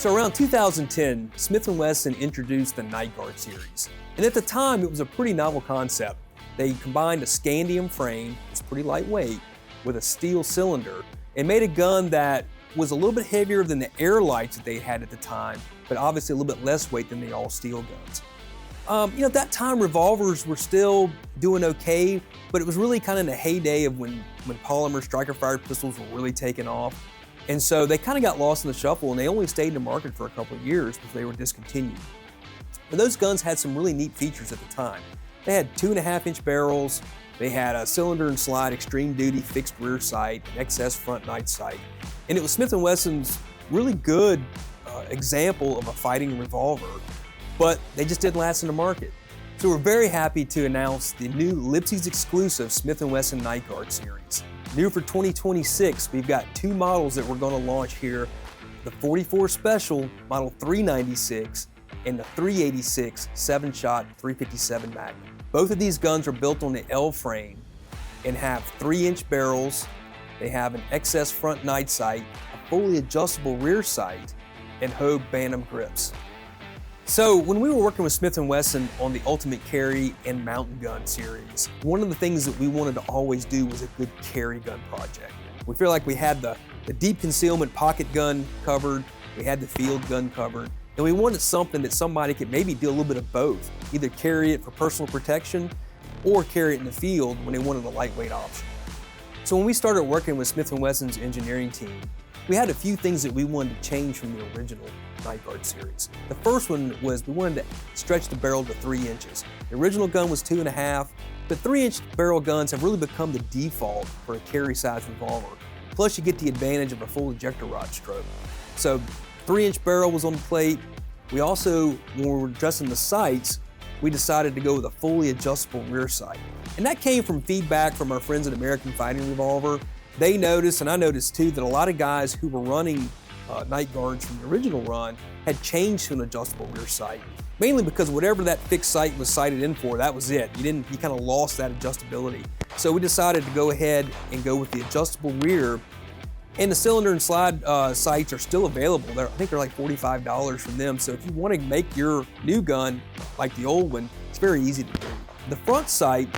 So around 2010, Smith & Wesson introduced the Night Guard series. And at the time, it was a pretty novel concept. They combined a scandium frame, it's pretty lightweight, with a steel cylinder, and made a gun that was a little bit heavier than the air lights that they had at the time, but obviously a little bit less weight than the all-steel guns. At that time, revolvers were still doing okay, but it was really kind of in the heyday of when polymer striker-fired pistols were really taking off. And so they kind of got lost in the shuffle, and they only stayed in the market for a couple of years before they were discontinued. But those guns had some really neat features at the time. They had 2.5-inch barrels, they had a cylinder and slide extreme duty fixed rear sight, an XS front night sight. And it was Smith & Wesson's really good example of a fighting revolver, but they just didn't last in the market. So we're very happy to announce the new LIPSEY'S exclusive Smith & Wesson Night Guard series. New for 2026, we've got 2 models that we're going to launch here, the 44 Special Model 396 and the 386 7-shot 357 Magnum. Both of these guns are built on the L frame and have 3-inch barrels. They have an XS front night sight, a fully adjustable rear sight, and Hogue Bantam grips. So when we were working with Smith & Wesson on the Ultimate Carry and Mountain Gun series, one of the things that we wanted to always do was a good carry gun project. We feel like we had the deep concealment pocket gun covered, we had the field gun covered, and we wanted something that somebody could maybe do a little bit of both, either carry it for personal protection or carry it in the field when they wanted a lightweight option. So when we started working with Smith & Wesson's engineering team, we had a few things that we wanted to change from the original Night Guard series. The first one was we wanted to stretch the barrel to 3 inches. The original gun was 2.5, but 3-inch barrel guns have really become the default for a carry size revolver. Plus you get the advantage of a full ejector rod stroke. So 3-inch barrel was on the plate. We also, when we were adjusting the sights, we decided to go with a fully adjustable rear sight. And that came from feedback from our friends at American Fighting Revolver. They noticed, and I noticed too, that a lot of guys who were running Night Guards from the original run had changed to an adjustable rear sight. Mainly because whatever that fixed sight was sighted in for, that was it. You kind of lost that adjustability. So we decided to go ahead and go with the adjustable rear. And the cylinder and slide sights are still available. I think they're like $45 from them. So if you want to make your new gun like the old one, it's very easy to do. The front sight,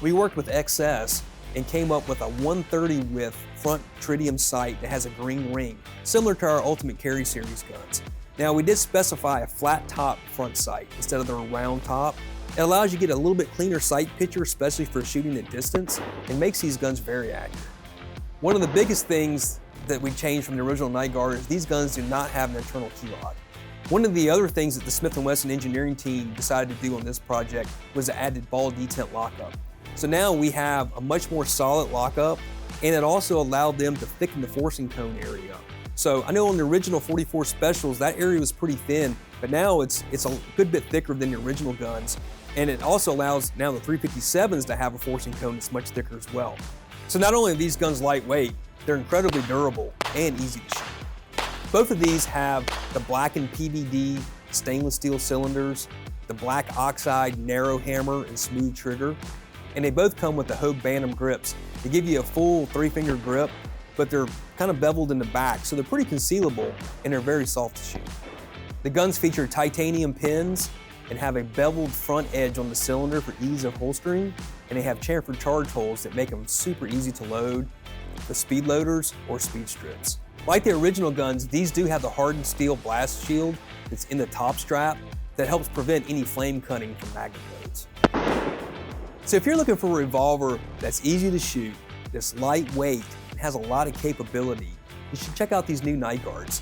we worked with XS and came up with a 130 width front tritium sight that has a green ring, similar to our Ultimate Carry series guns. Now we did specify a flat top front sight instead of the round top. It allows you to get a little bit cleaner sight picture, especially for shooting at distance, and makes these guns very accurate. One of the biggest things that we changed from the original Night Guard is these guns do not have an internal key lock. One of the other things that the Smith & Wesson engineering team decided to do on this project was to add the ball detent lockup. So now we have a much more solid lockup, and it also allowed them to thicken the forcing cone area. So I know on the original 44 Specials, that area was pretty thin, but now it's a good bit thicker than the original guns. And it also allows now the 357s to have a forcing cone that's much thicker as well. So not only are these guns lightweight, they're incredibly durable and easy to shoot. Both of these have the blackened PVD stainless steel cylinders, the black oxide narrow hammer and smooth trigger, and they both come with the Hogue Bantam grips. They give you a full 3-finger grip, but they're kind of beveled in the back, so they're pretty concealable and they're very soft to shoot. The guns feature titanium pins and have a beveled front edge on the cylinder for ease of holstering, and they have chamfered charge holes that make them super easy to load with speed loaders or speed strips. Like the original guns, these do have the hardened steel blast shield that's in the top strap that helps prevent any flame cutting from Magnum loads. So if you're looking for a revolver that's easy to shoot, that's lightweight, and has a lot of capability, you should check out these new Night Guards.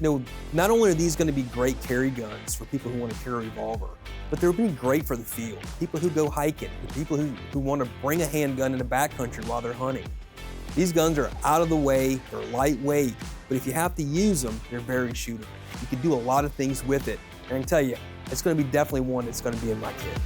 Not only are these going to be great carry guns for people who want to carry a revolver, but they'll be great for the field. People who go hiking, people who want to bring a handgun in the backcountry while they're hunting. These guns are out of the way, they're lightweight, but if you have to use them, they're very shootable. You can do a lot of things with it, and I can tell you, it's going to be definitely one that's going to be in my kit.